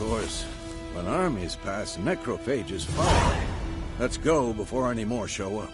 course. When armies pass, necrophages follow. Let's go before any more show up.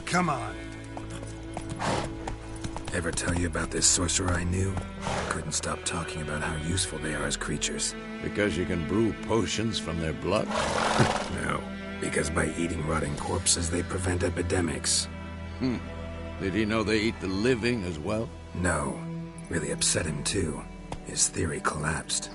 Come on. Ever tell you about this sorcerer I knew? I couldn't stop talking about how useful they are as creatures. Because you can brew potions from their blood? No, because by eating rotting corpses, they prevent epidemics. Did he know they eat the living as well? No. Really upset him, too. His theory collapsed.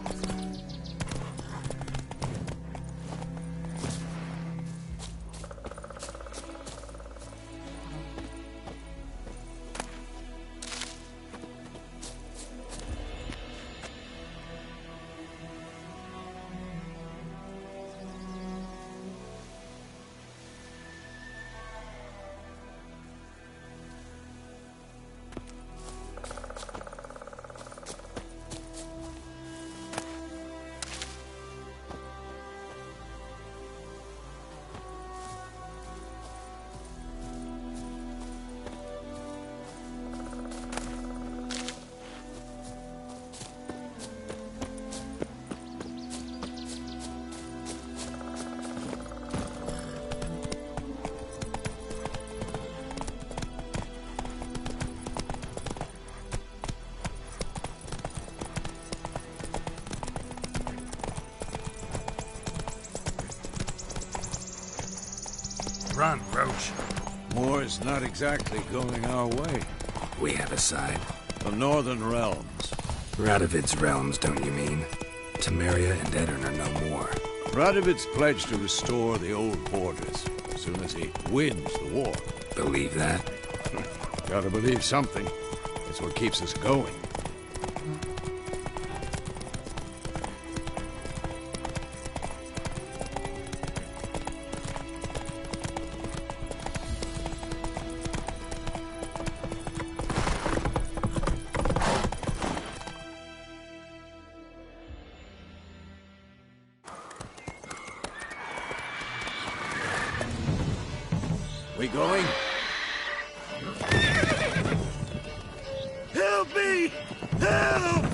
Run, Roach. More's not exactly going our way. We have a side. The Northern Realms. Radovid's realms, don't you mean? Temeria and Edirn are no more. Radovid's pledged to restore the old borders as soon as he wins the war. Believe that? Gotta believe something. It's what keeps us going. We going? Help me! me! Help!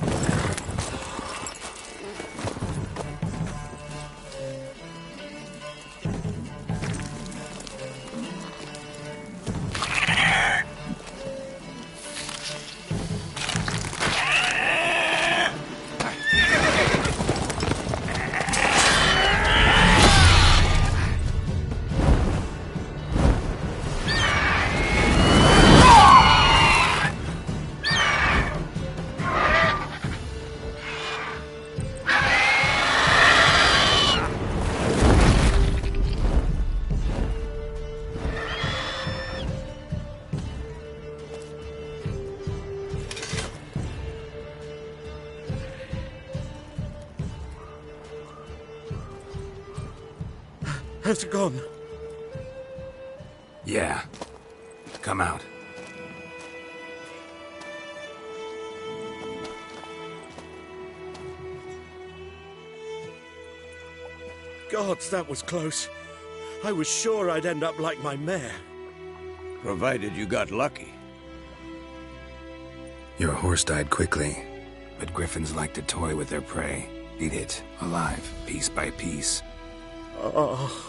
Has it gone? Yeah. Come out. Gods, that was close. I was sure I'd end up like my mare. Provided you got lucky. Your horse died quickly, but griffins like to toy with their prey. Eat it, alive, piece by piece. Oh.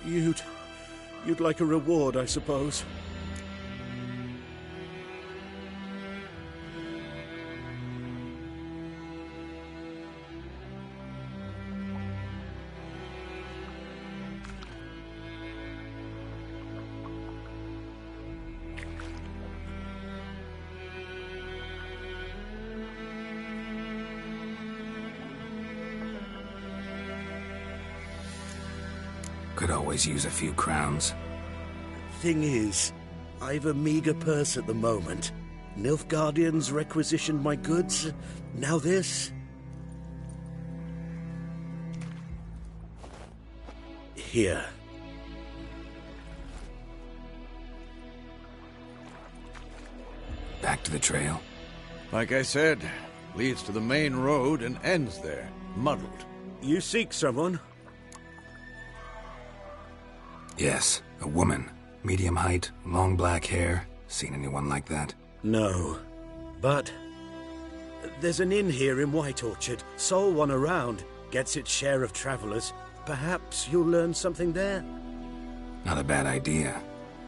You'd like a reward, I suppose. Could always use a few crowns. Thing is, I've a meager purse at the moment. Nilfgaardians requisitioned my goods. Now this. Here. Back to the trail. Like I said, leads to the main road and ends there, muddled. You seek someone? Yes, a woman. Medium height, long black hair. Seen anyone like that? No. But there's an inn here in White Orchard. Sole one around. Gets its share of travelers. Perhaps you'll learn something there? Not a bad idea.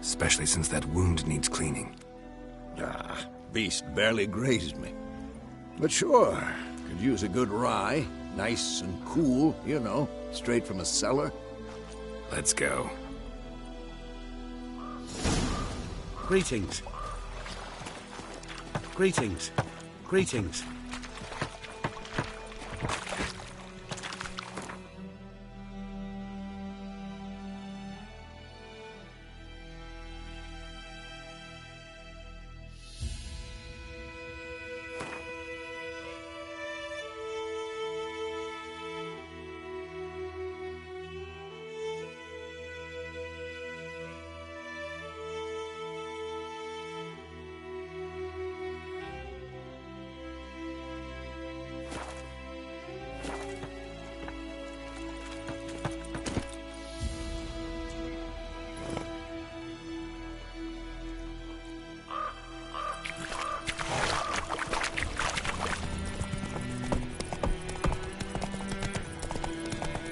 Especially since that wound needs cleaning. Ah, beast barely grazed me. But sure, could use a good rye. Nice and cool, you know, straight from a cellar. Let's go. Greetings. Greetings. Greetings.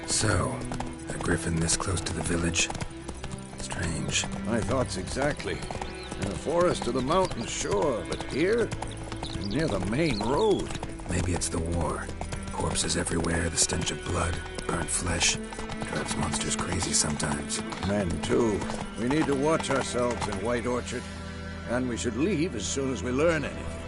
So, a griffin this close to the village? Strange. My thoughts exactly. In the forest or the mountains, sure, but here? Near the main road. Maybe it's the war. Corpses everywhere, the stench of blood, burnt flesh. Drives monsters crazy sometimes. Men, too. We need to watch ourselves in White Orchard. And we should leave as soon as we learn anything.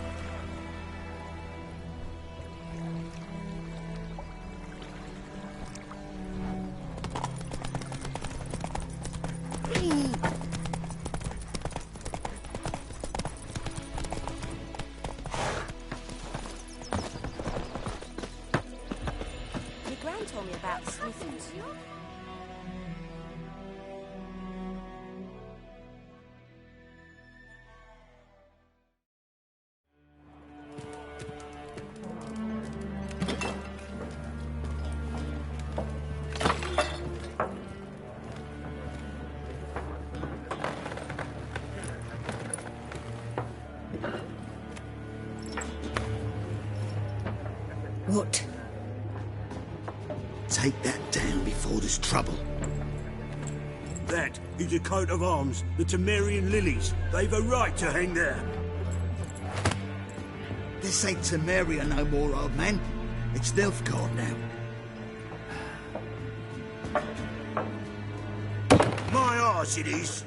Your gran told me about smithing. What? Take that down before there's trouble. That is a coat of arms, the Temerian lilies. They've a right to hang there. This ain't Temeria no more, old man. It's Nilfgaard now. My arse it is.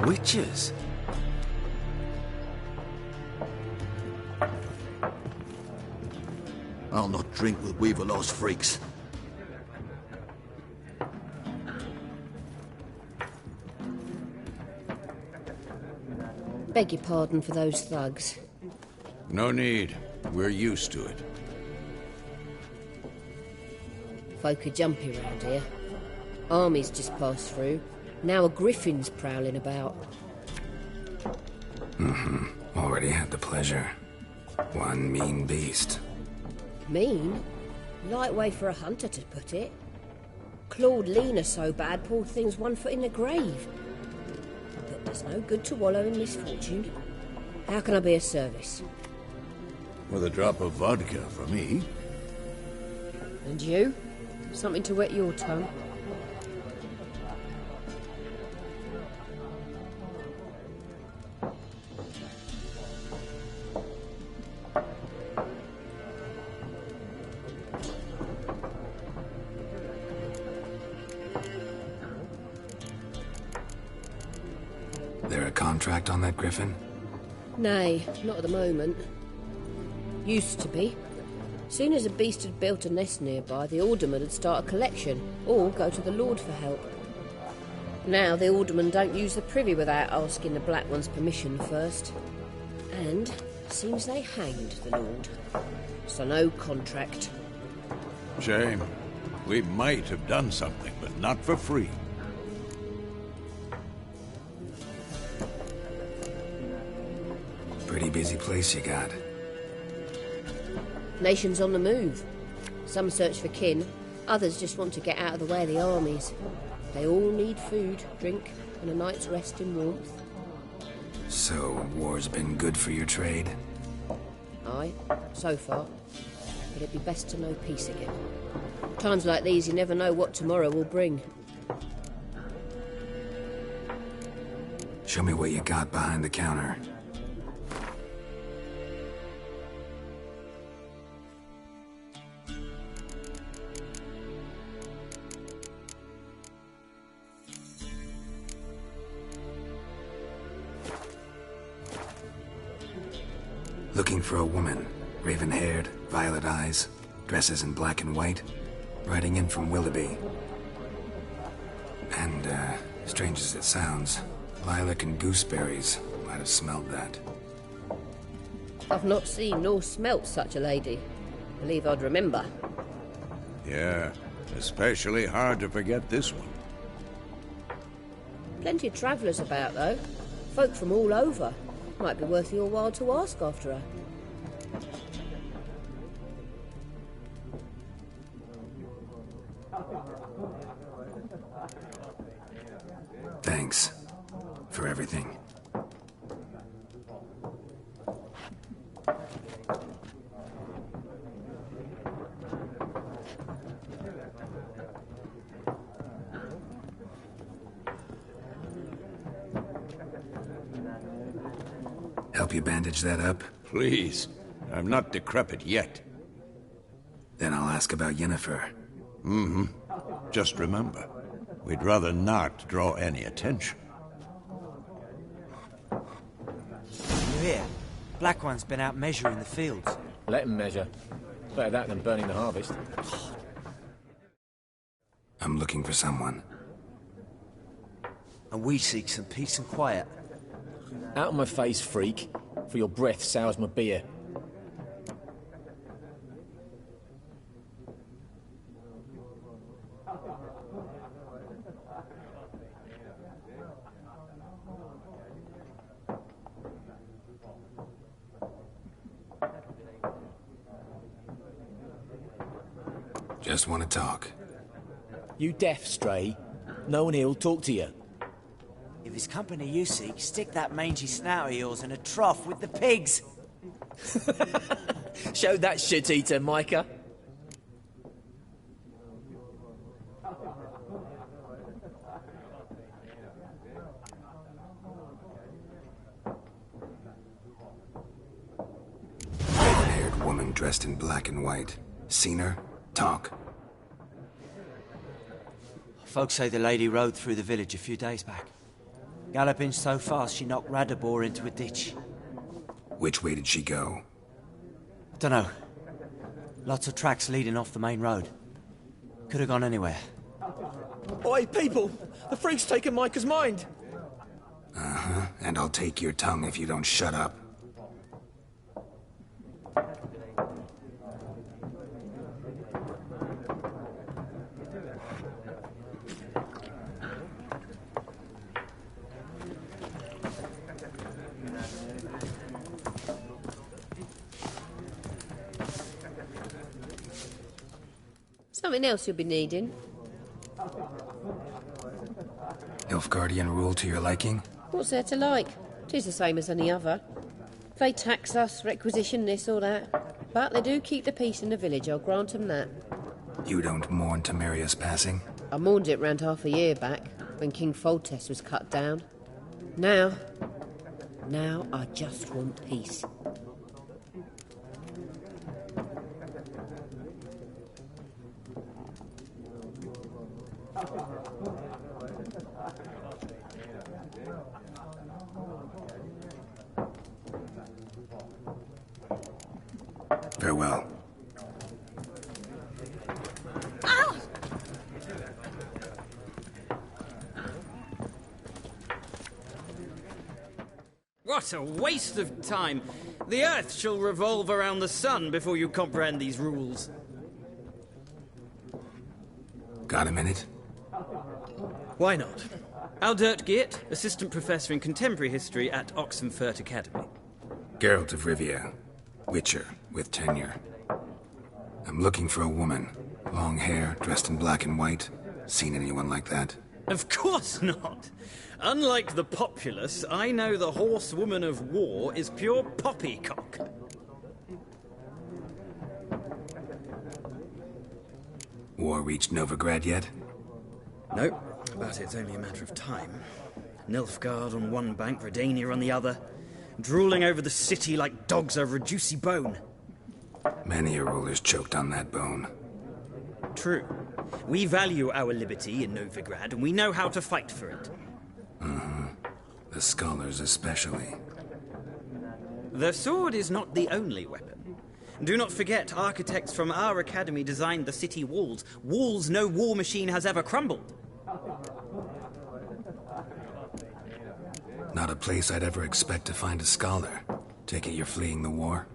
Witches? I'll not drink with Weaverlost freaks. Beg your pardon for those thugs. No need. We're used to it. Folk are jumpy round here. Armies just passed through. Now a griffin's prowling about. Already had the pleasure. One mean beast. Mean? Light way for a hunter to put it. Clawed Lena so bad, poor thing's 1 foot in the grave. But there's no good to wallow in misfortune. How can I be of service? With a drop of vodka for me. And you? Something to wet your tongue? There a contract on that griffin? Nay, not at the moment. Used to be. Soon as a beast had built a nest nearby, the alderman would start a collection, or go to the Lord for help. Now the aldermen don't use the privy without asking the Black One's permission first. And seems they hanged the Lord. So no contract. Shame. We might have done something, but not for free. Pretty busy place you got. Nations on the move. Some search for kin, others just want to get out of the way of the armies. They all need food, drink, and a night's rest in warmth. So, war's been good for your trade? Aye, so far. But it'd be best to know peace again. Times like these, you never know what tomorrow will bring. Show me what you got behind the counter. Looking for a woman. Raven-haired, violet eyes, dresses in black and white. Riding in from Willoughby. And, strange as it sounds, lilac and gooseberries might have smelled that. I've not seen nor smelt such a lady. Believe I'd remember. Yeah, especially hard to forget this one. Plenty of travellers about, though. Folk from all over. Might be worth your while to ask after her. Thanks for everything. Help you bandage that up? Please. I'm not decrepit yet. Then I'll ask about Yennefer. Just remember, we'd rather not draw any attention. You hear? Black One's been out measuring the fields. Let him measure. Better that than burning the harvest. I'm looking for someone. And we seek some peace and quiet. Out of my face, freak, for your breath sours my beer. Just want to talk. You deaf, Stray? No one here'll talk to you. If it's company you seek, stick that mangy snout of yours in a trough with the pigs. Show that shit-eater, Micah. Red-haired woman dressed in black and white. Seen her? Talk. Folks say the lady rode through the village a few days back. Galloping so fast she knocked Radabor into a ditch. Which way did she go? Dunno. Lots of tracks leading off the main road. Could have gone anywhere. Oi, people! The freak's taken Micah's mind! Uh-huh, and I'll take your tongue if you don't shut up. Something else you'll be needing. Nilfgaardian rule to your liking? What's there to like? 'Tis the same as any other. They tax us, requisition this or that. But they do keep the peace in the village, I'll grant 'em that. You don't mourn Temeria's passing? I mourned it round half a year back, when King Foltest was cut down. Now I just want peace. Farewell. What a waste of time! The Earth shall revolve around the sun before you comprehend these rules. Got a minute? Why not? Aldert Geert, Assistant Professor in Contemporary History at Oxenfurt Academy. Geralt of Rivia. Witcher, with tenure. I'm looking for a woman. Long hair, dressed in black and white. Seen anyone like that? Of course not! Unlike the populace, I know the horsewoman of war is pure poppycock. War reached Novigrad yet? No, but it's only a matter of time. Nilfgaard on one bank, Redania on the other, drooling over the city like dogs over a juicy bone. Many a ruler's choked on that bone. True. We value our liberty in Novigrad, and we know how to fight for it. The scholars especially. The sword is not the only weapon. Do not forget, architects from our academy designed the city walls. Walls no war machine has ever crumbled. Not a place I'd ever expect to find a scholar. Take it you're fleeing the war?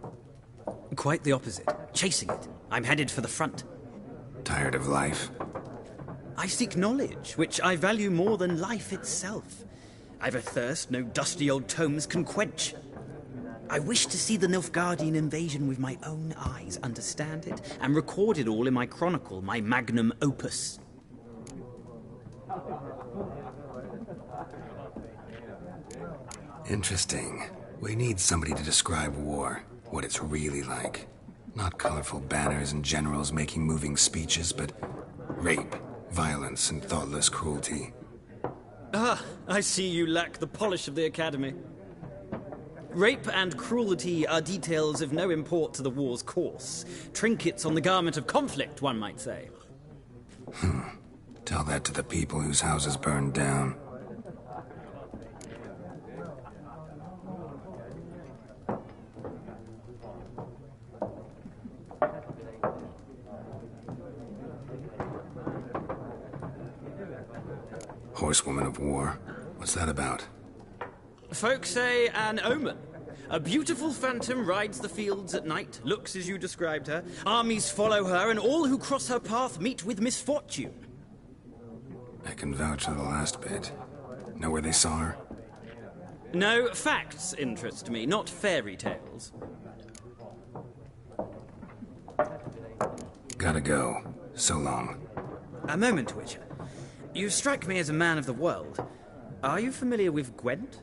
Quite the opposite. Chasing it. I'm headed for the front. Tired of life? I seek knowledge, which I value more than life itself. I've a thirst no dusty old tomes can quench. I wish to see the Nilfgaardian invasion with my own eyes, understand it, and record it all in my chronicle, my magnum opus. Interesting. We need somebody to describe war, what it's really like. Not colorful banners and generals making moving speeches, but rape, violence, and thoughtless cruelty. Ah, I see you lack the polish of the academy. Rape and cruelty are details of no import to the war's course. Trinkets on the garment of conflict, one might say. Tell that to the people whose houses burned down. Horsewoman of war. What's that about? Folk say an omen. A beautiful phantom rides the fields at night, looks as you described her. Armies follow her, and all who cross her path meet with misfortune. I can vouch for the last bit. Know where they saw her? No, facts interest me, not fairy tales. Gotta go. So long. A moment, Witcher. You strike me as a man of the world. Are you familiar with Gwent?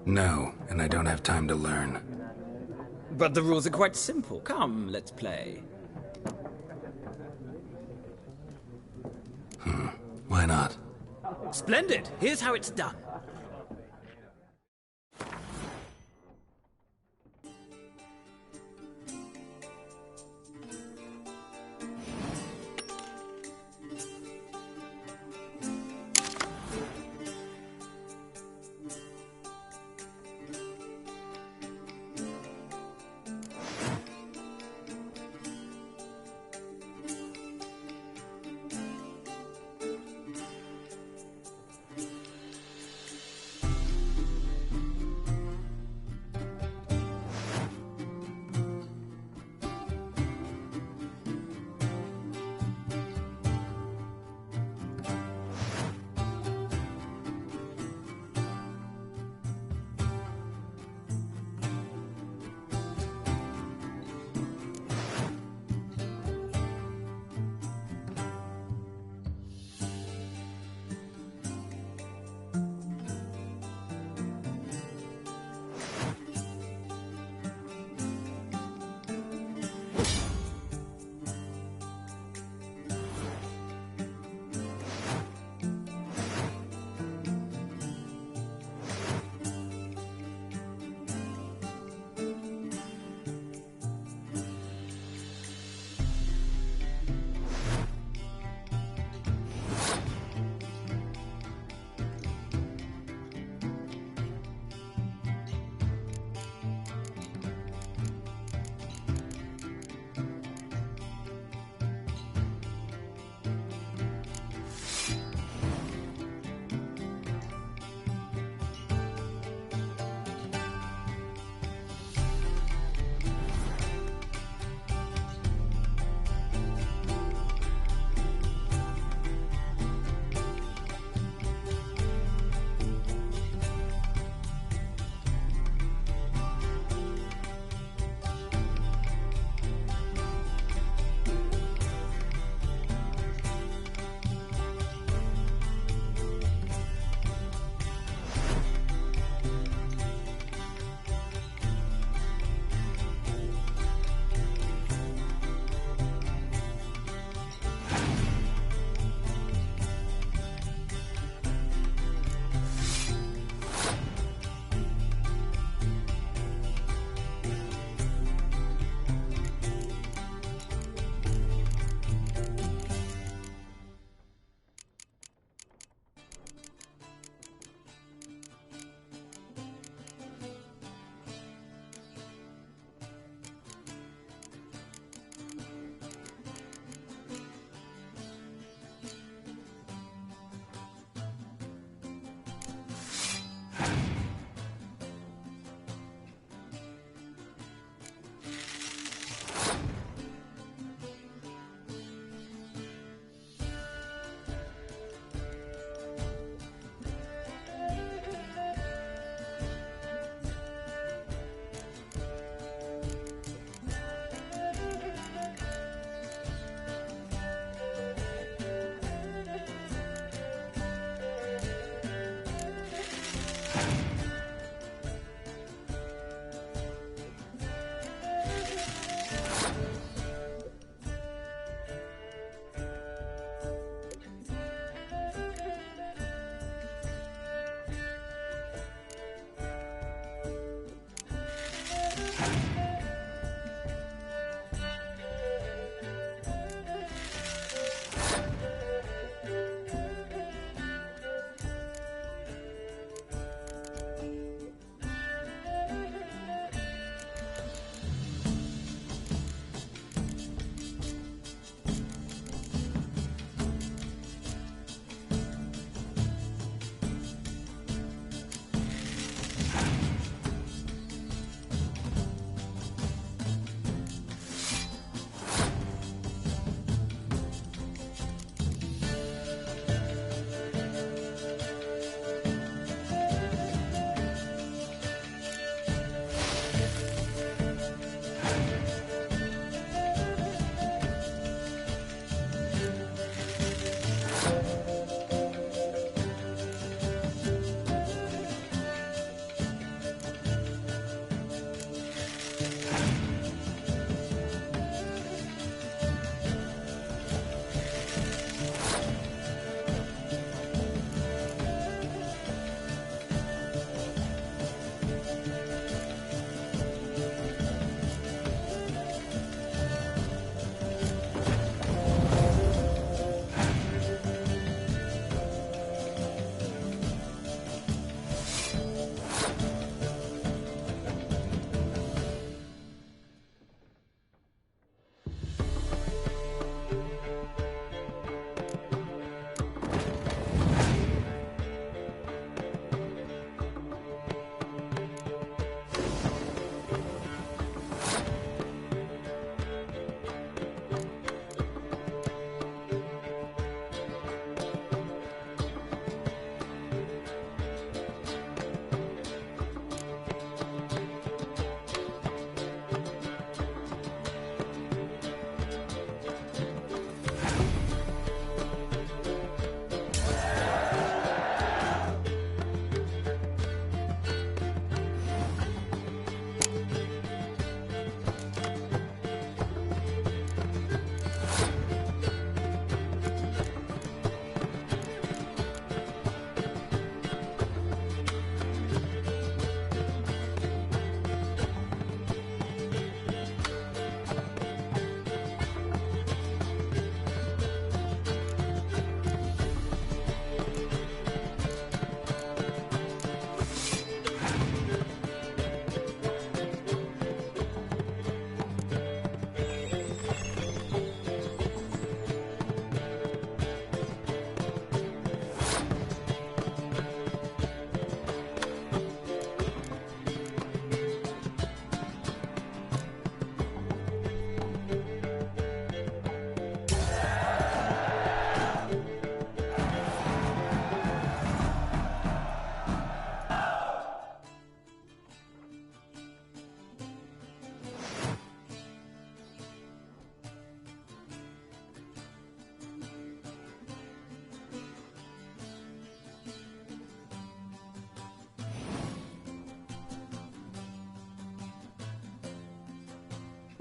No, and I don't have time to learn. But the rules are quite simple. Come, let's play. Why not? Splendid. Here's how it's done.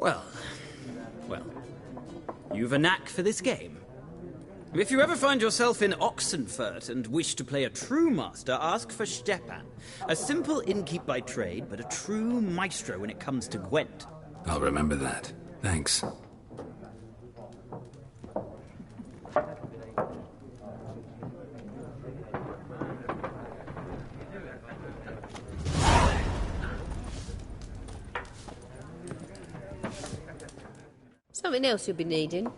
Well, you've a knack for this game. If you ever find yourself in Oxenfurt and wish to play a true master, ask for Stepan. A simple innkeep by trade, but a true maestro when it comes to Gwent. I'll remember that. Thanks. Something else you'll be needing.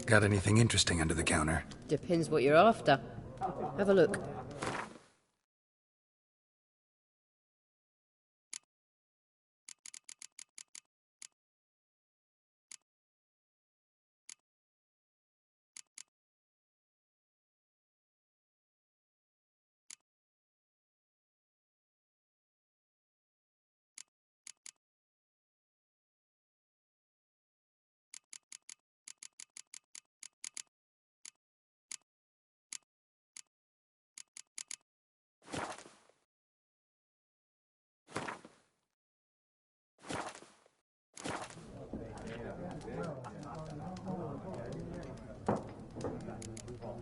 Got anything interesting under the counter? Depends what you're after. Have a look.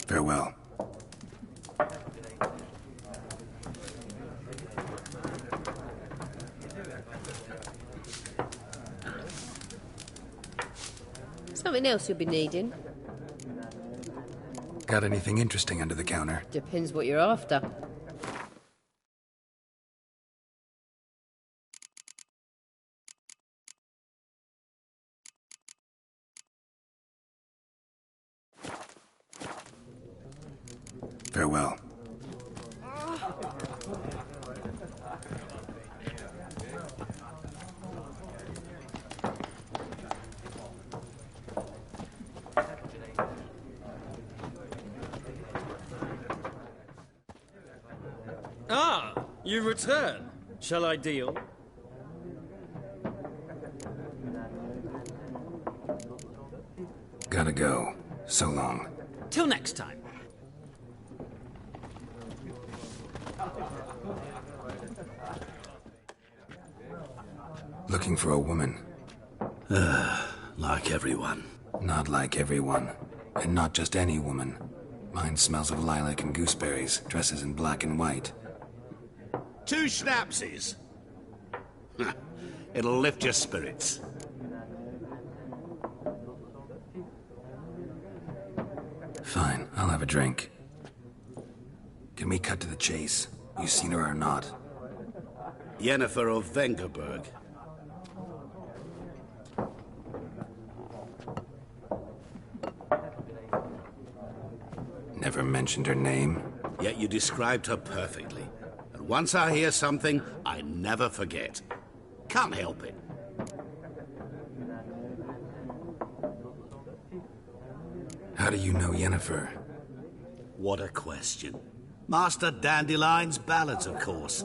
Farewell. Something else you'll be needing. Got anything interesting under the counter? Depends what you're after. Farewell. Ah, you return. Shall I deal? Gotta go. So long. Till next time. Looking for a woman. Like everyone. Not like everyone. And not just any woman. Mine smells of lilac and gooseberries, dresses in black and white. 2 schnapsies. It'll lift your spirits. Fine, I'll have a drink. Can we cut to the chase? You seen her or not? Yennefer of Vengerberg. Never mentioned her name. Yet you described her perfectly. And once I hear something, I never forget. Can't help it. How do you know Yennefer? What a question. Master Dandelion's ballads, of course.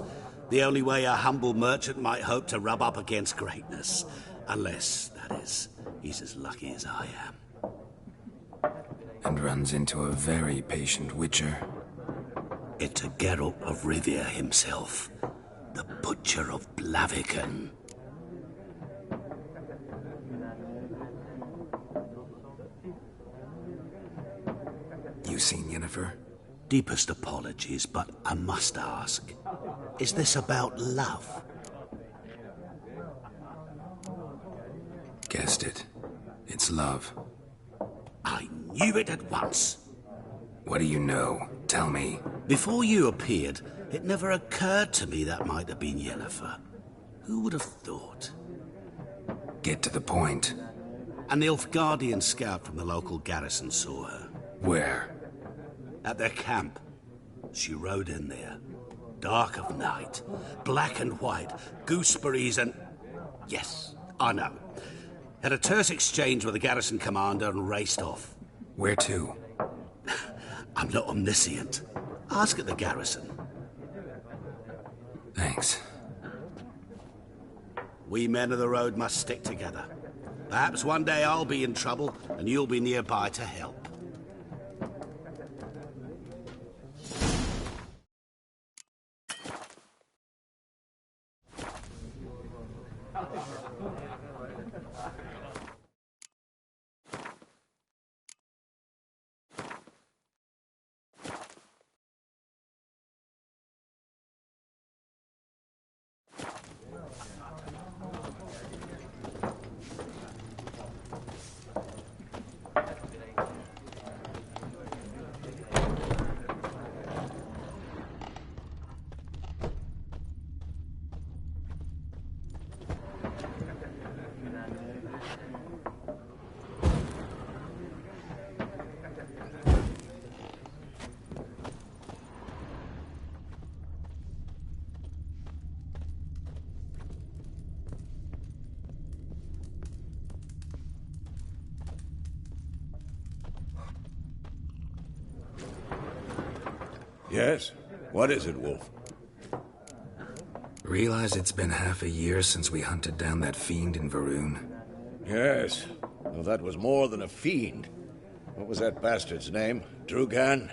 The only way a humble merchant might hope to rub up against greatness. Unless, that is, he's as lucky as I am. And runs into a very patient witcher. It's a Geralt of Rivia himself. The Butcher of Blaviken. You seen Yennefer? Deepest apologies, but I must ask. Is this about love? Guessed it. It's love. I knew it at once. What do you know? Tell me. Before you appeared, it never occurred to me that might have been Yennefer. Who would have thought? Get to the point. A Nilfgaardian scout from the local garrison saw her. Where? At their camp. She rode in there. Dark of night. Black and white. Gooseberries and... Yes, I know. Had a terse exchange with the garrison commander and raced off. Where to? I'm not omniscient. Ask at the garrison. Thanks. We men of the road must stick together. Perhaps one day I'll be in trouble and you'll be nearby to help. Yes? What is it, Wolf? Realize it's been half a year since we hunted down that fiend in Varun? Yes. Well, that was more than a fiend. What was that bastard's name? Drugan?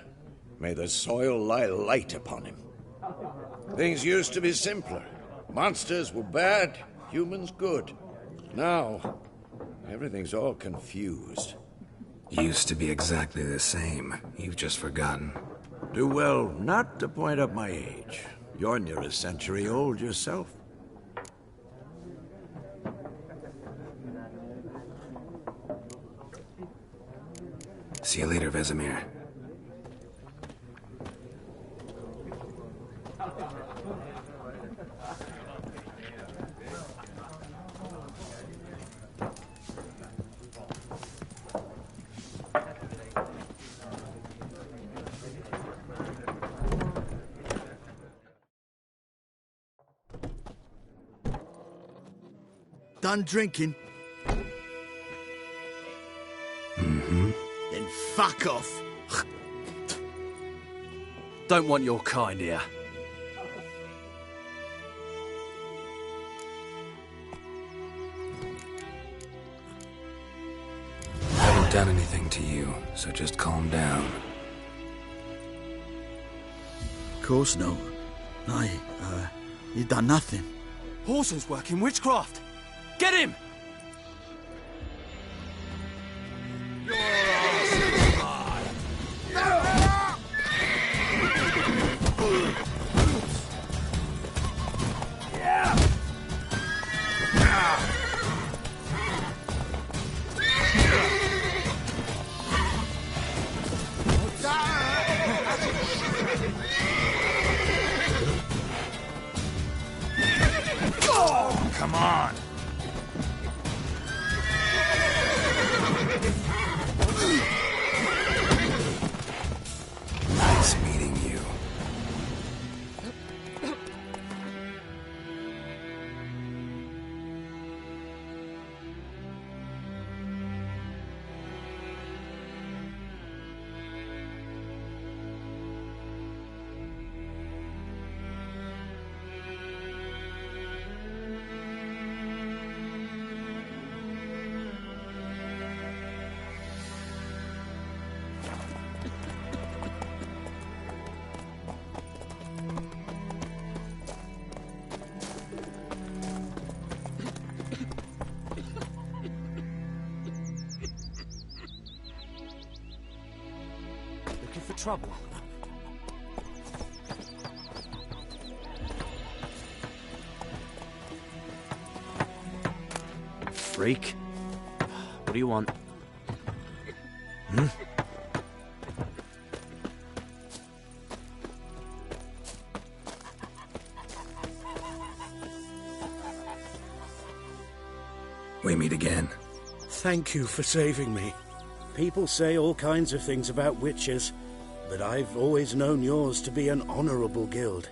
May the soil lie light upon him. Things used to be simpler. Monsters were bad, humans good. Now, everything's all confused. Used to be exactly the same. You've just forgotten. Do well not to point up my age. You're near a century old yourself. See you later, Vesemir. Done drinking? Mm-hmm. Then fuck off. Don't want your kind here. I haven't done anything to you, so just calm down. Of course no. You done nothing. Horson's working witchcraft. Get him! Come on! Nice meeting you. Looking for trouble? Freak. What do you want? Hmm? We meet again. Thank you for saving me. People say all kinds of things about witches, but I've always known yours to be an honorable guild.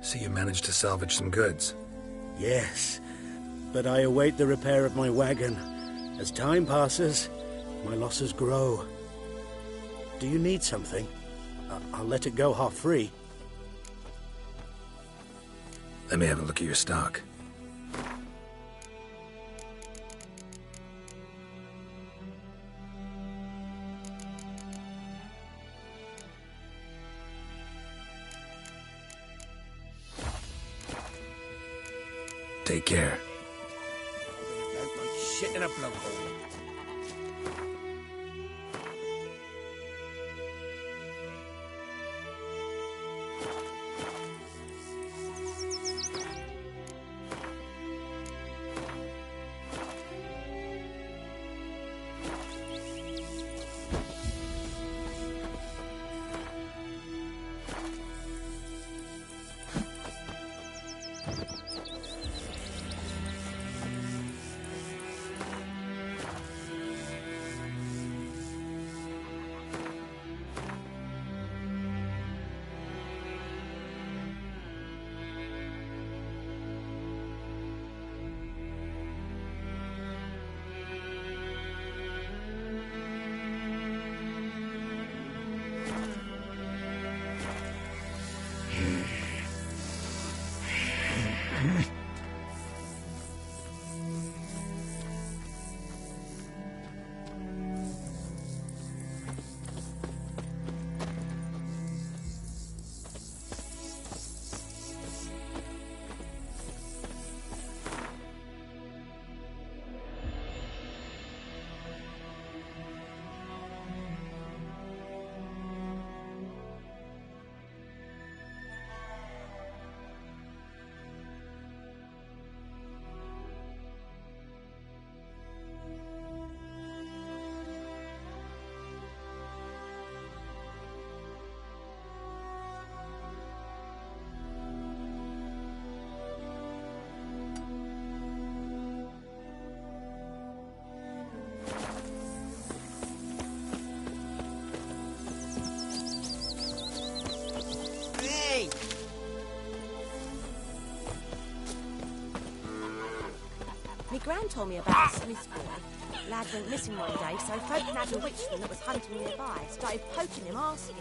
So you managed to salvage some goods? Yes, but I await the repair of my wagon. As time passes, my losses grow. Do you need something? I'll let it go half-free. Let me have a look at your stock. Take care. Like shit in a blowhole. My gran told me about the Smith's boy. Lad went missing one day, so folk nabbed a witchman that was hunting nearby. Started poking him, asking.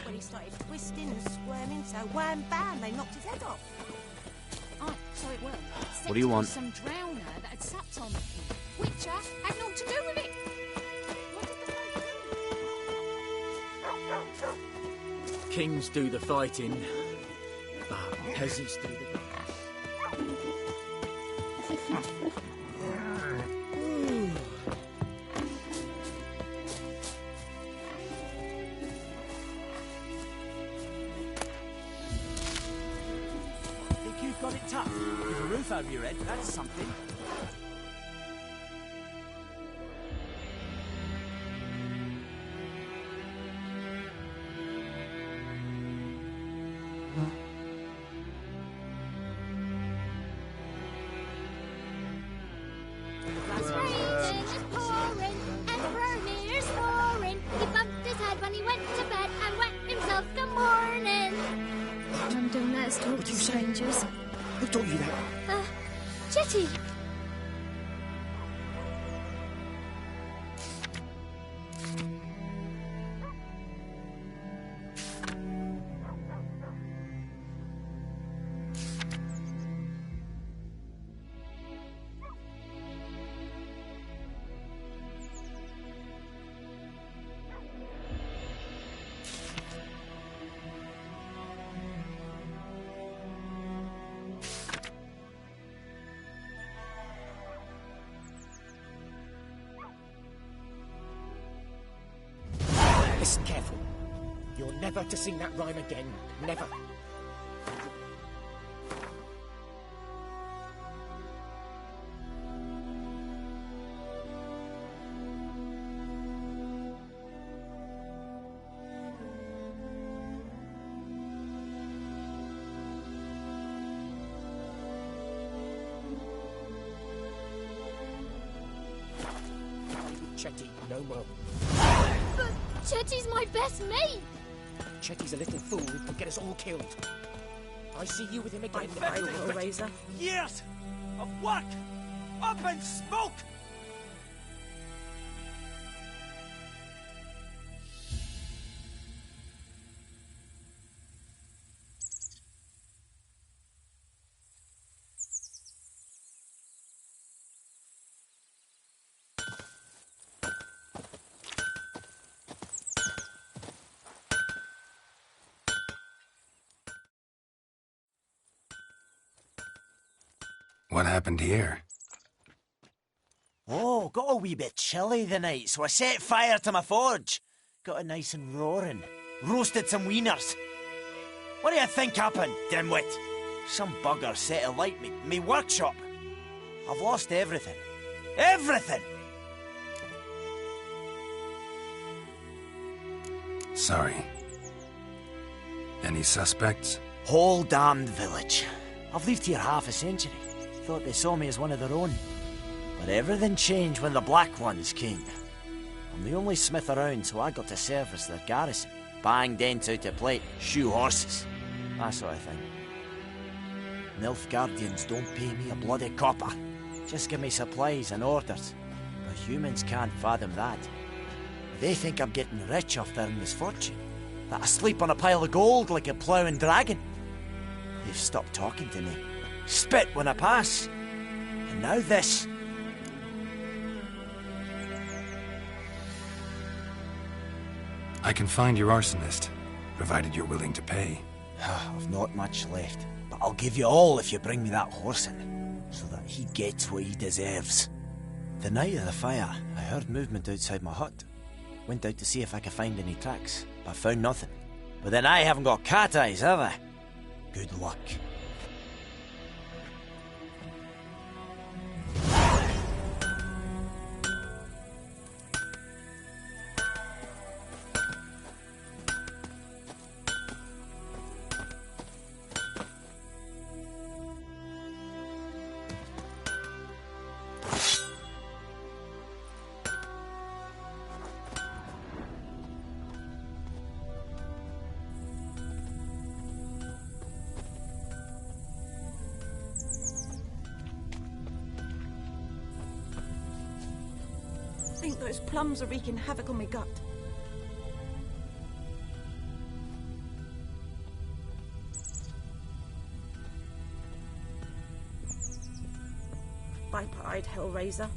When he started twisting and squirming, so wham bam, they knocked his head off. Oh, so it weren't. What do you want? Some drowner that had supped on the king. Witcher had naught to do with it. Kings do the fighting, but peasants do the... Think you've got it tough? With a roof over your head, that's something. Who told you that? Jetty. Listen careful. You're never to sing that rhyme again. Never. Chetty, no more. But Chetty's my best mate. Chetty's a little fool who could get us all killed. I see you with him again. I will, Razor. Years of work up in smoke. What happened here? Oh, got a wee bit chilly the night, so I set fire to my forge. Got it nice and roaring. Roasted some wieners. What do you think happened, dimwit? Some bugger set alight me workshop. I've lost everything. Everything! Sorry. Any suspects? Whole damned village. I've lived here half a century. Thought they saw me as one of their own. But everything changed when the Black Ones came. I'm the only smith around, so I got to service their garrison. Bang dents out of plate, shoe horses, that sort of thing. Nilfgaardians don't pay me a bloody copper. Just give me supplies and orders. But humans can't fathom that. They think I'm getting rich off their misfortune. That I sleep on a pile of gold like a ploughing dragon. They've stopped talking to me. spit when I pass. And now this. I can find your arsonist, provided you're willing to pay. I've not much left, but I'll give you all if you bring me that horse in, so that he gets what he deserves. The night of the fire, I heard movement outside my hut. Went out to see if I could find any tracks, but found nothing. But then I haven't got cat eyes, have I? Good luck. I think those plums are wreaking havoc on my gut. Viper-eyed Hellraiser.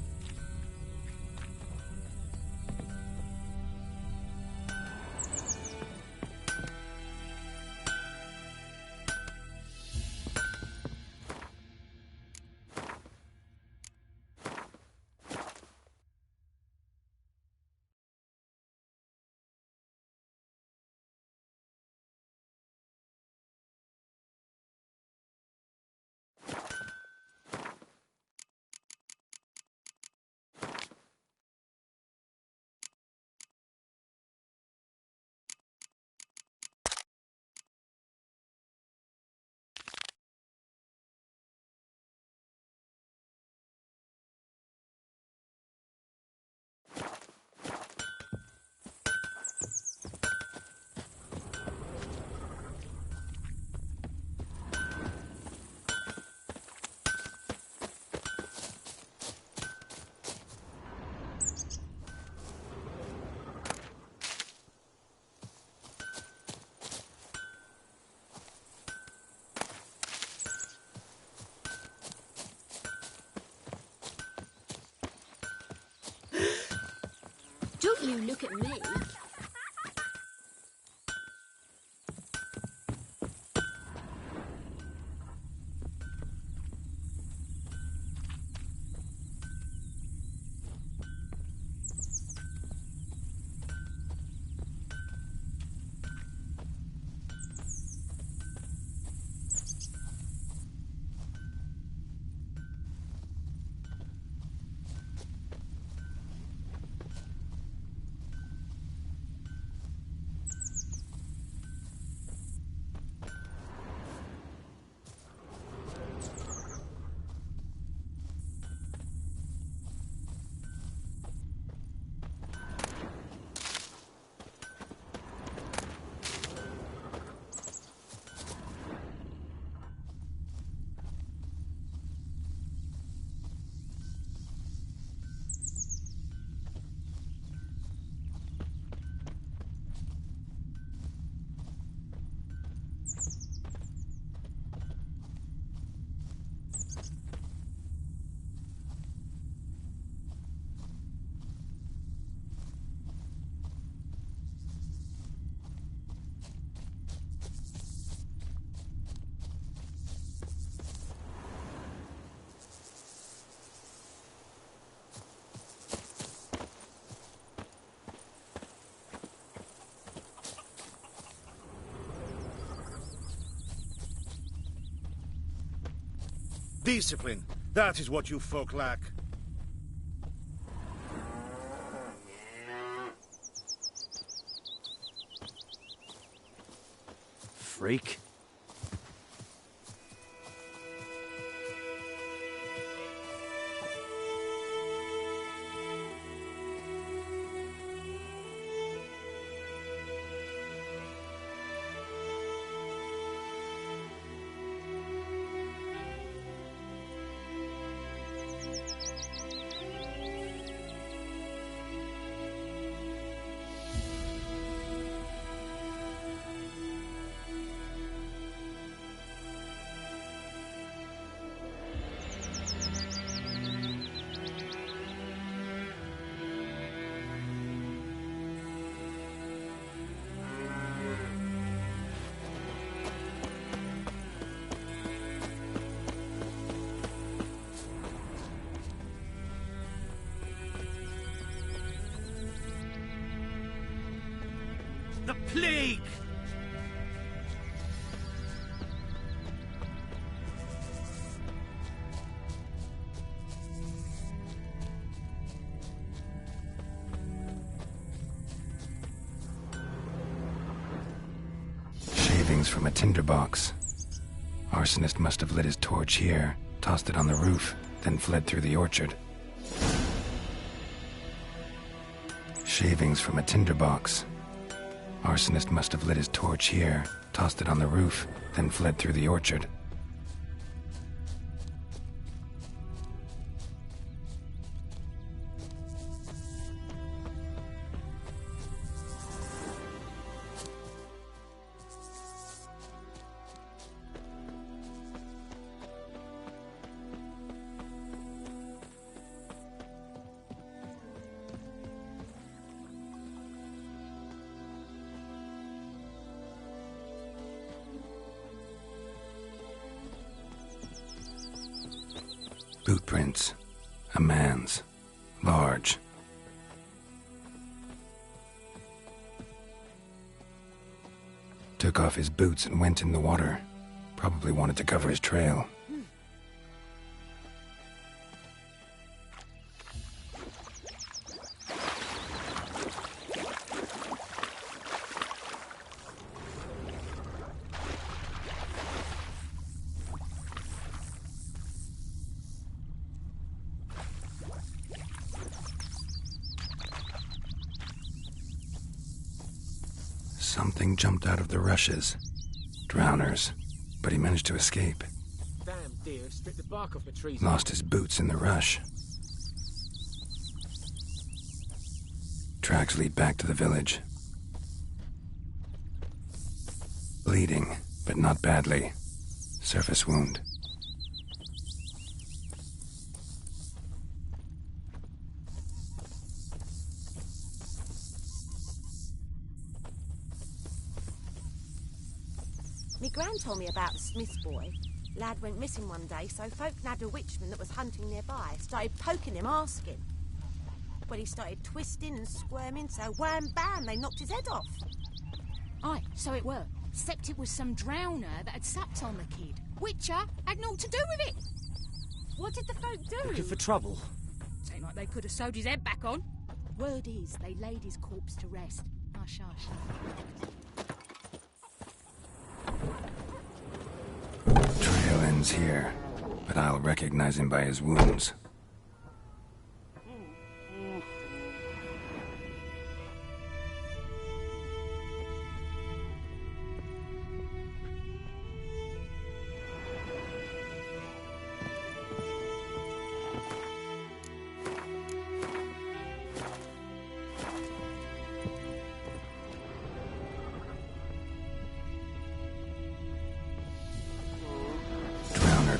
Don't you look at me. Discipline. That is what you folk lack. Freak. plague! Shavings from a tinderbox. Arsonist must have lit his torch here, tossed it on the roof, then fled through the orchard. Shavings from a tinderbox. Arsonist must have lit his torch here, tossed it on the roof, then fled through the orchard. Boot prints. A man's. Large. Took off his boots and went in the water. Probably wanted to cover his trail. Something jumped out of the rushes. Drowners. But he managed to escape. Damn deer stripped the bark off the trees. Lost his boots in the rush. Tracks lead back to the village. Bleeding, but not badly. Surface wound. Me gran told me about the Smith's boy. Lad went missing one day, so folk nabbed a witchman that was hunting nearby. Started poking him, asking. Well, he started twisting and squirming, so wham bam, they knocked his head off. Aye, so it were. Except it was some drowner that had sapped on the kid. Witcher had naught to do with it. What did the folk do? Looking for trouble. Seemed like they could have sewed his head back on. Word is, they laid his corpse to rest. Hush, hush. Trail ends here, but I'll recognize him by his wounds.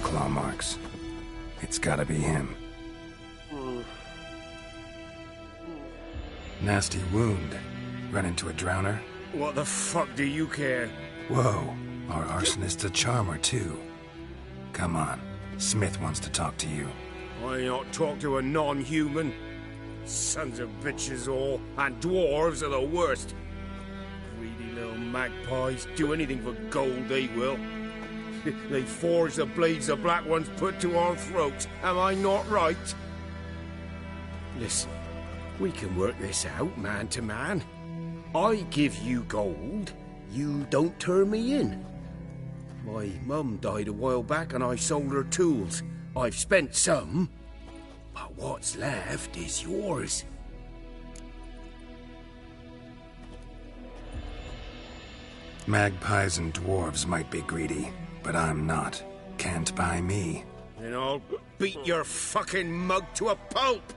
Claw marks. It's gotta be him. Nasty wound. Run into a drowner? What the fuck do you care? Whoa, our arsonist's a charmer too. Come on, Smith wants to talk to you. Why not talk to a non-human? Sons of bitches all, and dwarves are the worst. Greedy little magpies do anything for gold, they will. They forge the blades the black ones put to our throats. Am I not right? Listen, we can work this out man to man. I give you gold, you don't turn me in. My mum died a while back and I sold her tools. I've spent some, but what's left is yours. Magpies and dwarves might be greedy, but I'm not. Can't buy me. Then I'll beat your fucking mug to a pulp!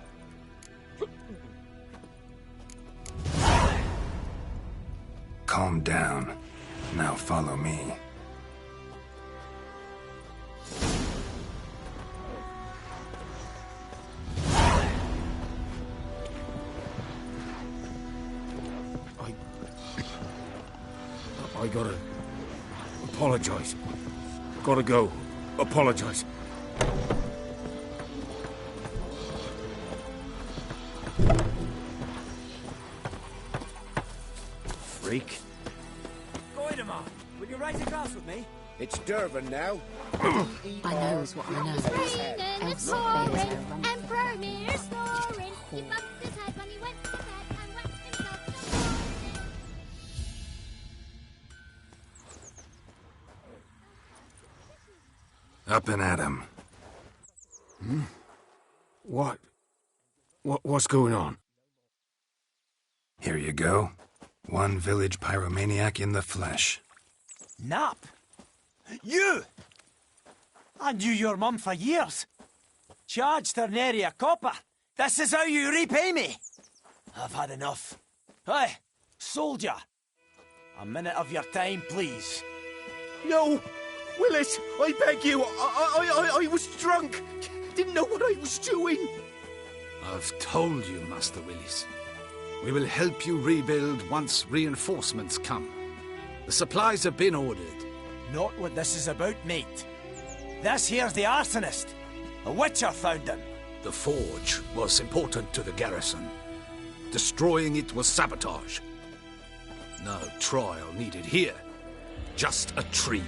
Calm down. Now follow me. I gotta apologize. Gotta go. Apologize. Freak. cars with me? It's Durban now. I knows what I know. It's pouring, and Bromir's snoring. He bumped his head when he went to bed and whacked himself. Up and at 'em. What's going on? Here you go. One village pyromaniac in the flesh. Nap? You! I knew your mum for years. Charged her nary a copper. This is how you repay me. I've had enough. Hey, soldier. A minute of your time, please. No! Willis, I beg you. I was drunk. Didn't know what I was doing. I've told you, Master Willis. We will help you rebuild once reinforcements come. The supplies have been ordered. Not what this is about, mate. This here's the arsonist. A witcher found him. The forge was important to the garrison. Destroying it was sabotage. No trial needed here. Just a tree.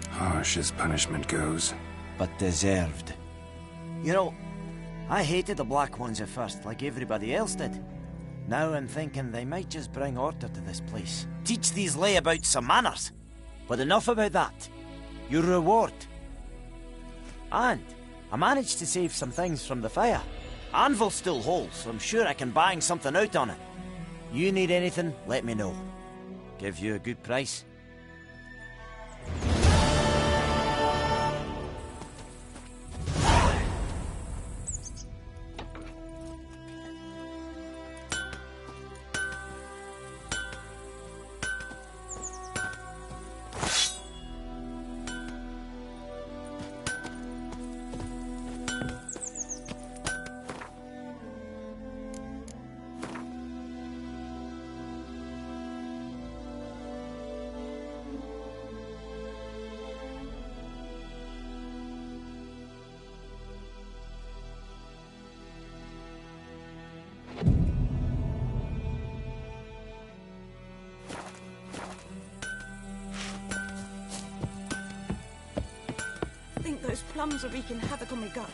Harsh as punishment goes. But deserved. You know, I hated the Black Ones at first, like everybody else did. Now I'm thinking they might just bring order to this place. Teach these layabouts some manners. But enough about that. Your reward. And I managed to save some things from the fire. Anvil's still whole, so I'm sure I can bang something out on it. You need anything, let me know. Give you a good price. Those plums are wreaking havoc on my gut.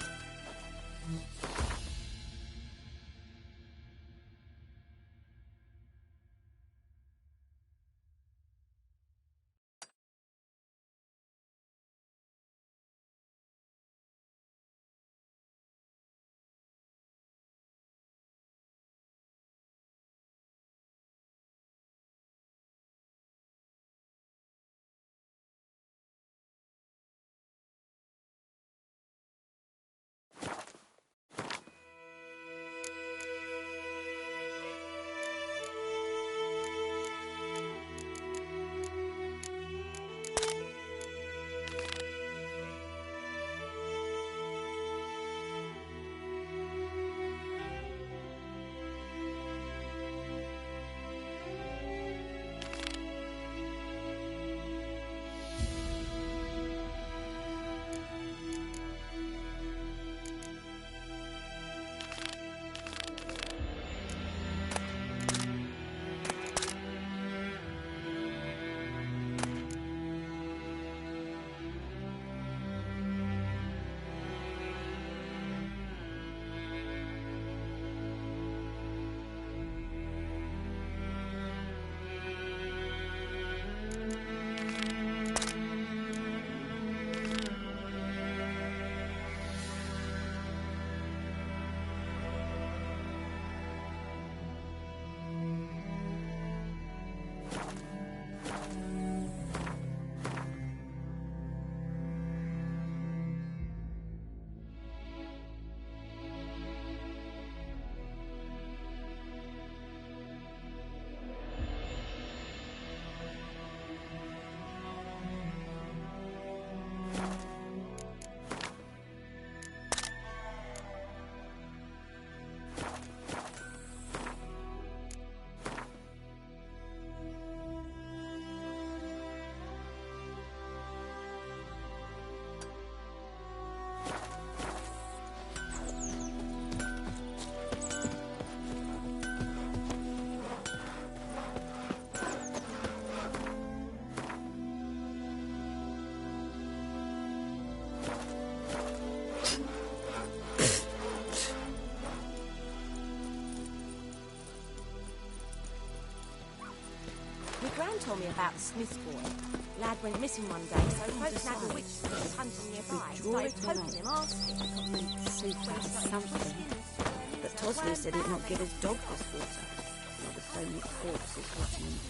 told me about the Smith's boy. Lad went missing one day, so folk nabbed a witch that was hunting nearby. Started poking him, asking. Something. But Tosley said he'd not give his dog this water. Not with so many corpses rotting in the sun.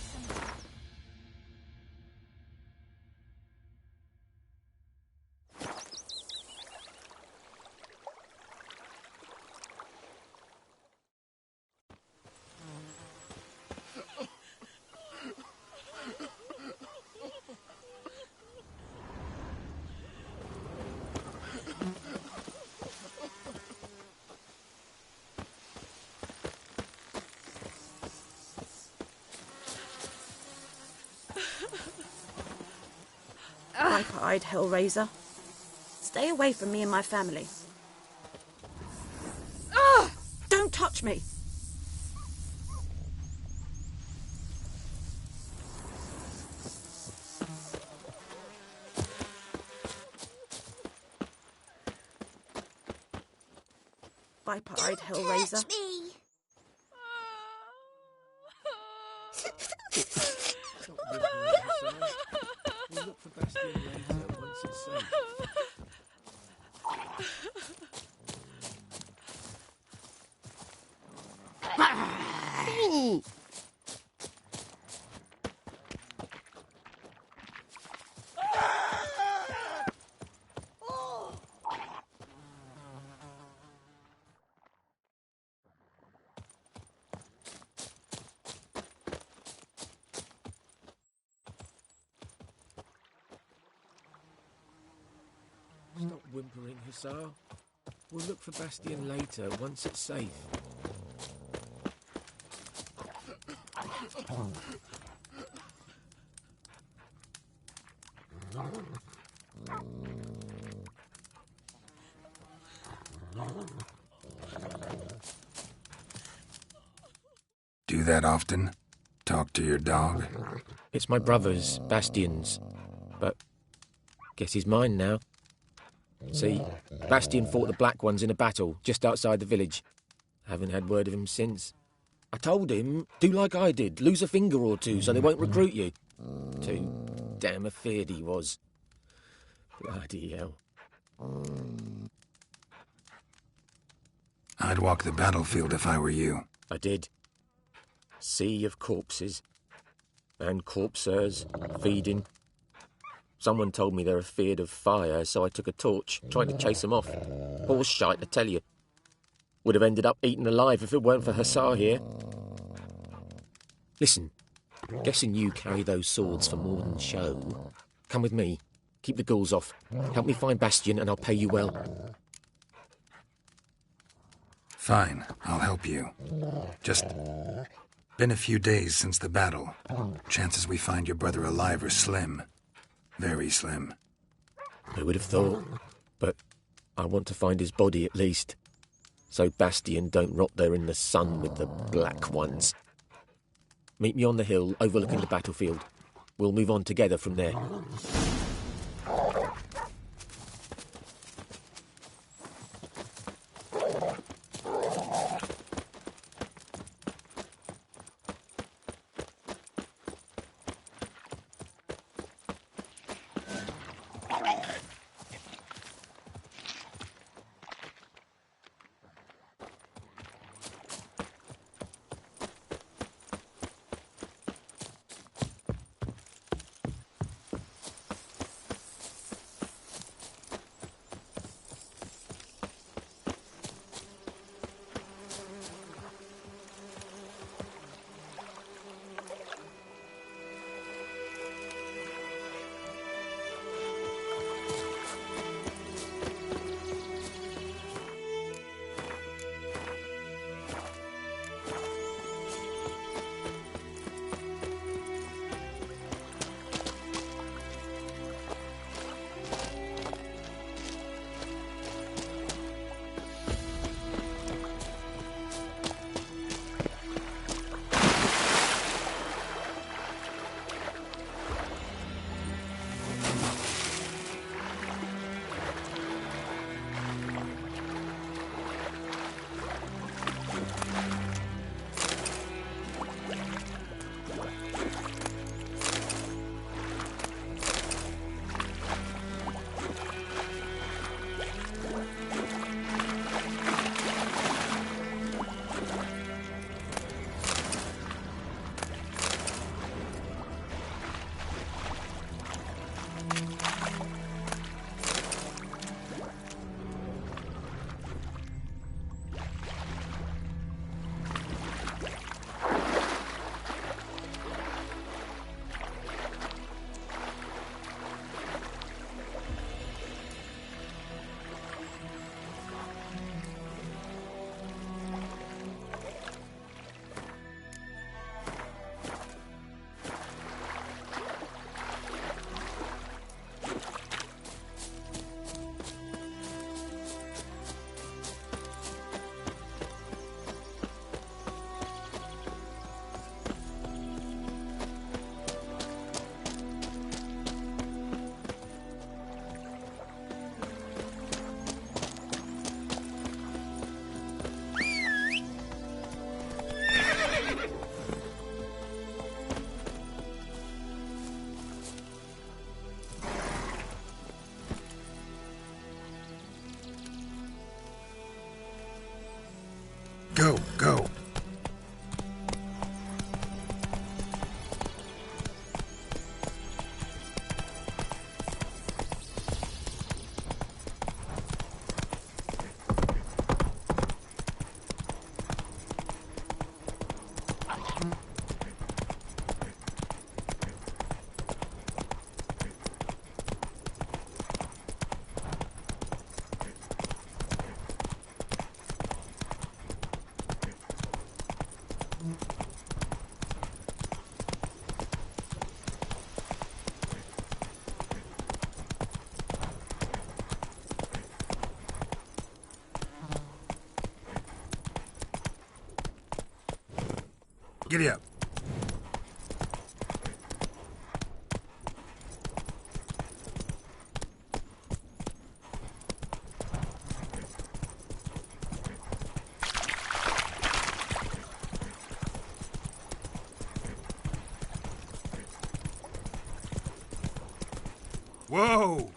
Viper-eyed Hellraiser. Stay away from me and my family. Ah! Don't touch me! Viper-eyed Hellraiser. Touch me! We'll look for Bastion later once it's safe. Stop whimpering, Hussar. We'll look for Bastion later, once it's safe. Do that often? Talk to your dog? It's my brother's, Bastion's. But guess he's mine now. See, Bastion fought the Black Ones in a battle just outside the village. Haven't had word of him since. I told him, do like I did, lose a finger or two so they won't recruit you. Too damn afeard he was. Bloody hell. I'd walk the battlefield if I were you. I did. Sea of corpses. And corpsers feeding. Someone told me they're afeard of fire, so I took a torch, trying to chase them off. Horse shite, I tell you. Would have ended up eaten alive if it weren't for Hussar here. Listen, guessing you carry those swords for more than show. Come with me. Keep the ghouls off. Help me find Bastion and I'll pay you well. Fine, I'll help you. Just been a few days since the battle. Chances we find your brother alive are slim. Very slim. Who would have thought? But I want to find his body at least. So Bastion don't rot there in the sun with the Black Ones. Meet me on the hill overlooking the battlefield. We'll move on together from there. Go, go. Giddy up. Whoa!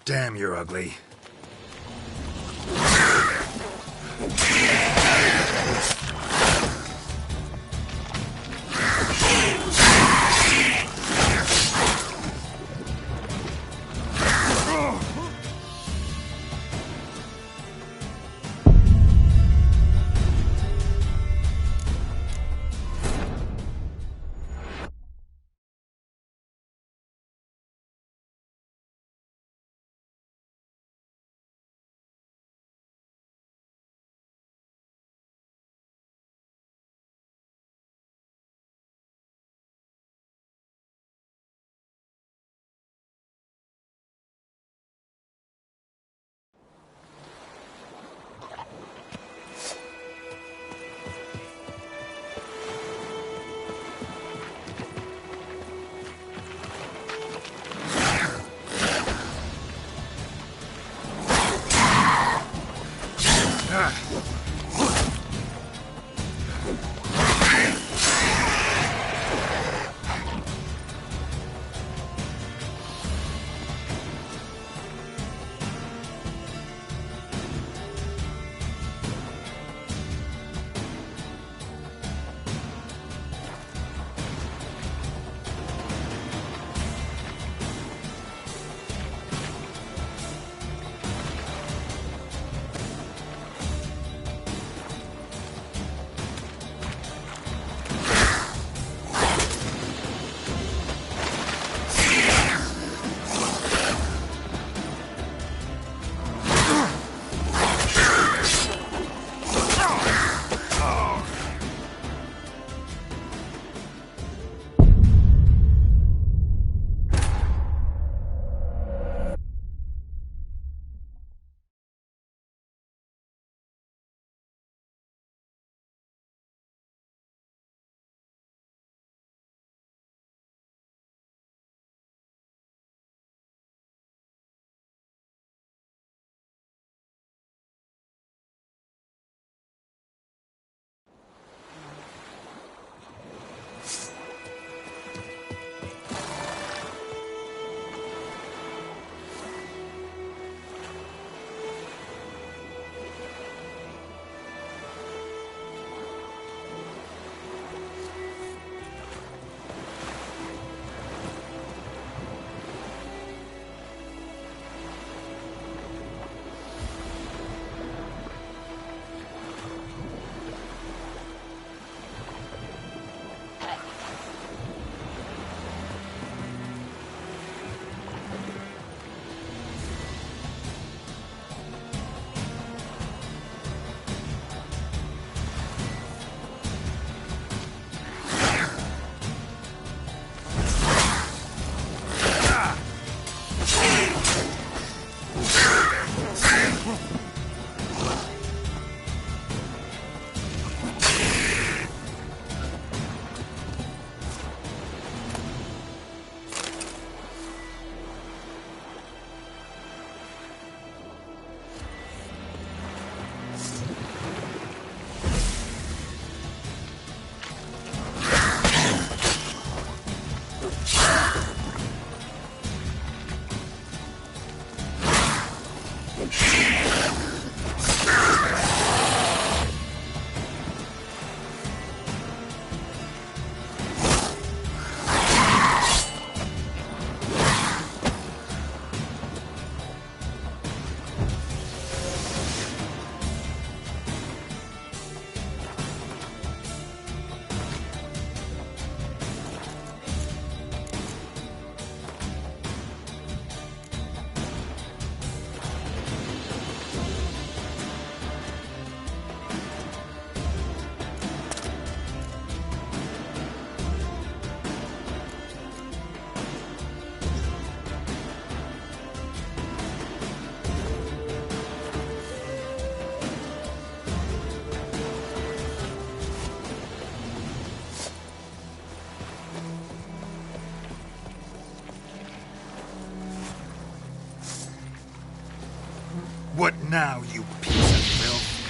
Damn, you're ugly. now, you piece of filth.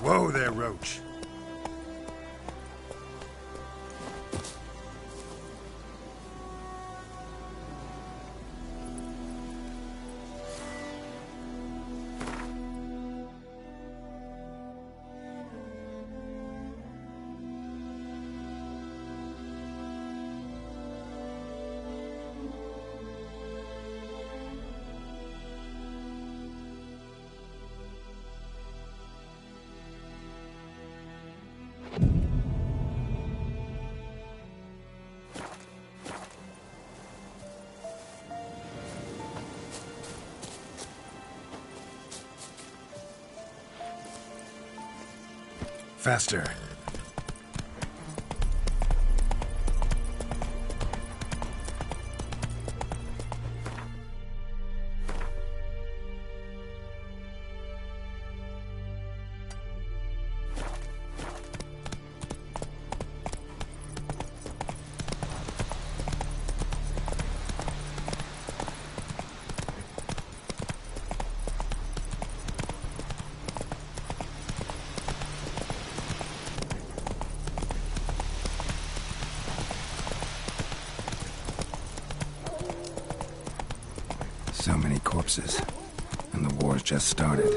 Whoa there, Roach. Faster. So many corpses. And the war's just started.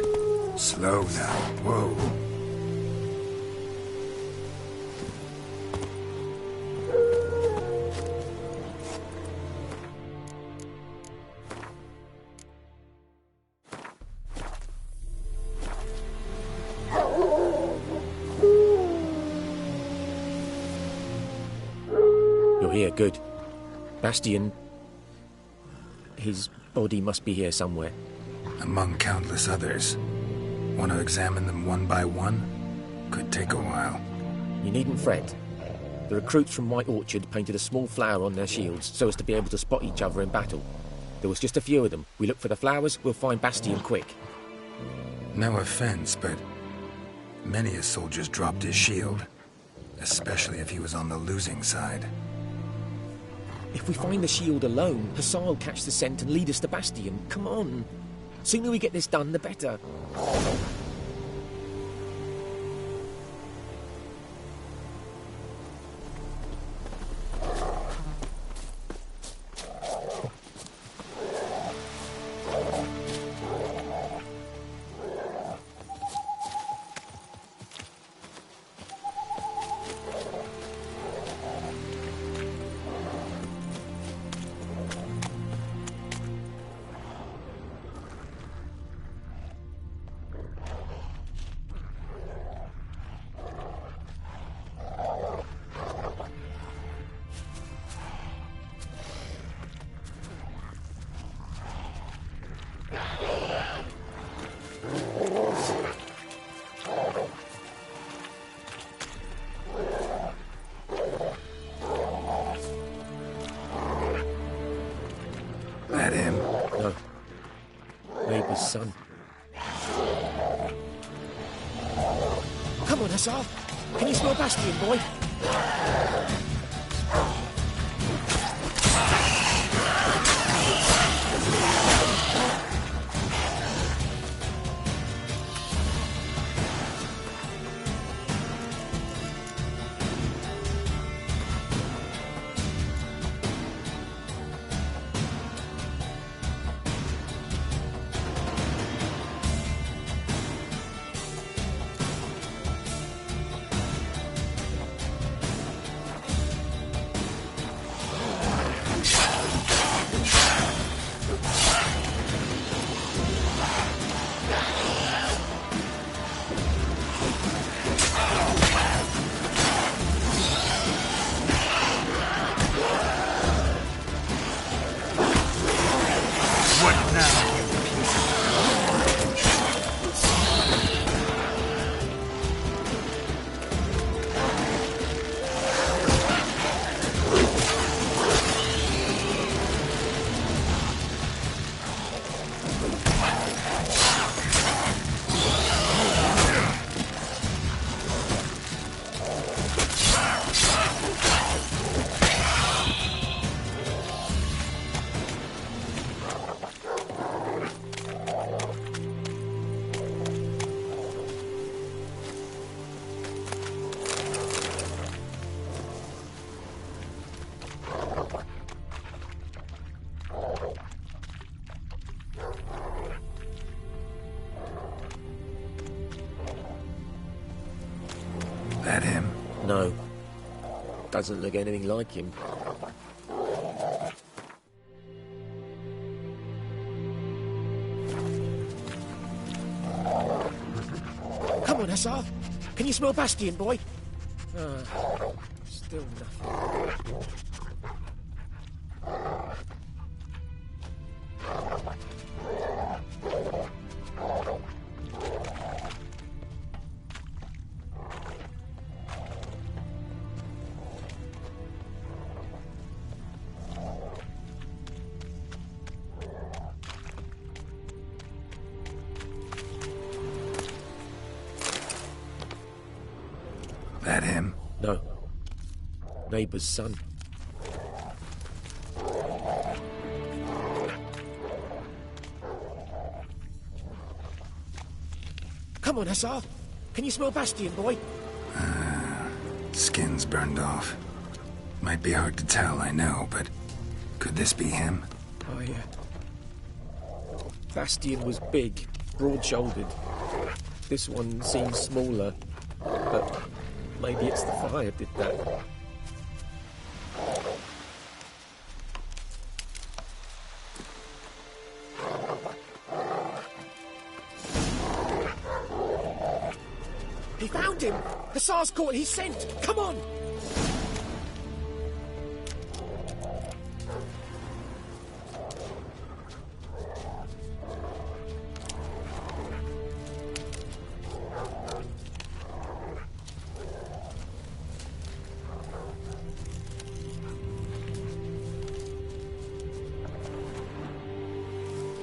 Slow now. Whoa. You're here, good. Bastion... his body must be here somewhere. Among countless others. Want to examine them one by one? Could take a while. You needn't fret. The recruits from White Orchard painted a small flower on their shields so as to be able to spot each other in battle. There was just a few of them. We look for the flowers, we'll find Bastion quick. No offense, but many a soldier's dropped his shield. Especially if he was on the losing side. If we find the shield alone, Hassan will catch the scent and lead us to Bastion. Come on. Sooner we get this done, the better. That him? No. Maybe son. Come on, Hassan. Can you smell Bastion, boy? No. Doesn't look anything like him. Come on, Hussar. Can you smell Bastion, boy? Still nothing. That him? No. Neighbour's son. Come on, Hussar. Can you smell Bastion, boy? Skin's burned off. Might be hard to tell, I know, but could this be him? Oh, yeah. Bastion was big, broad-shouldered. This one seems smaller, but maybe it's the fire did that. He found him! Hussar's caught his scent! Come on!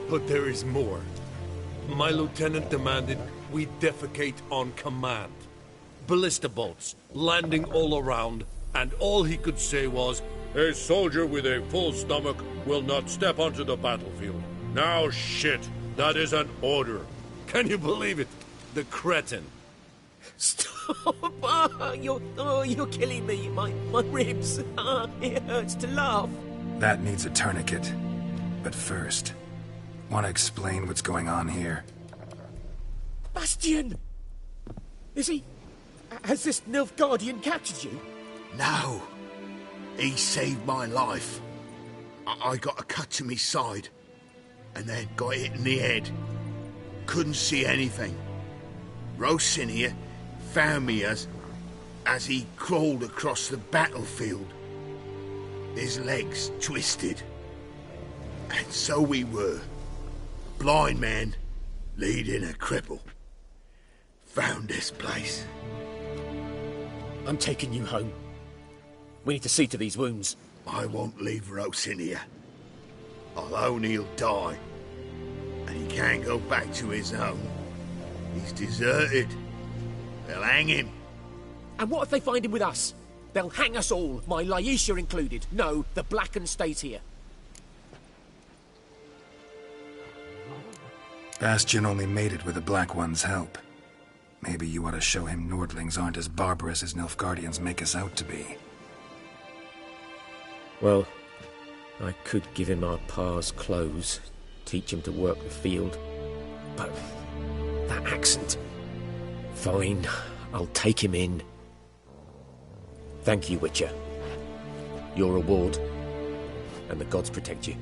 But there is more. My lieutenant demanded we defecate on command. Ballista bolts, landing all around, and all he could say was, "A soldier with a full stomach will not step onto the battlefield." Now shit, that is an order. Can you believe it? The cretin. Stop! You're killing me. My ribs. It hurts to laugh. That needs a tourniquet. But first, want to explain what's going on here? Bastion! Is he... Has this Nilfgaardian captured you? No. He saved my life. I got a cut to me side, and then got hit in the head. Couldn't see anything. Rosin here found me as he crawled across the battlefield. His legs twisted. And so we were. Blind man leading a cripple. Found this place. I'm taking you home. We need to see to these wounds. I won't leave Rosin here. Alone he'll die. And he can't go back to his own. He's deserted. They'll hang him. And what if they find him with us? They'll hang us all, my Laisha included. No, the Blackened stays here. Bastion only made it with the Black One's help. Maybe you ought to show him Nordlings aren't as barbarous as Nilfgaardians make us out to be. Well, I could give him our pa's clothes, teach him to work the field. But that accent... Fine, I'll take him in. Thank you, Witcher. Your reward, and the gods protect you.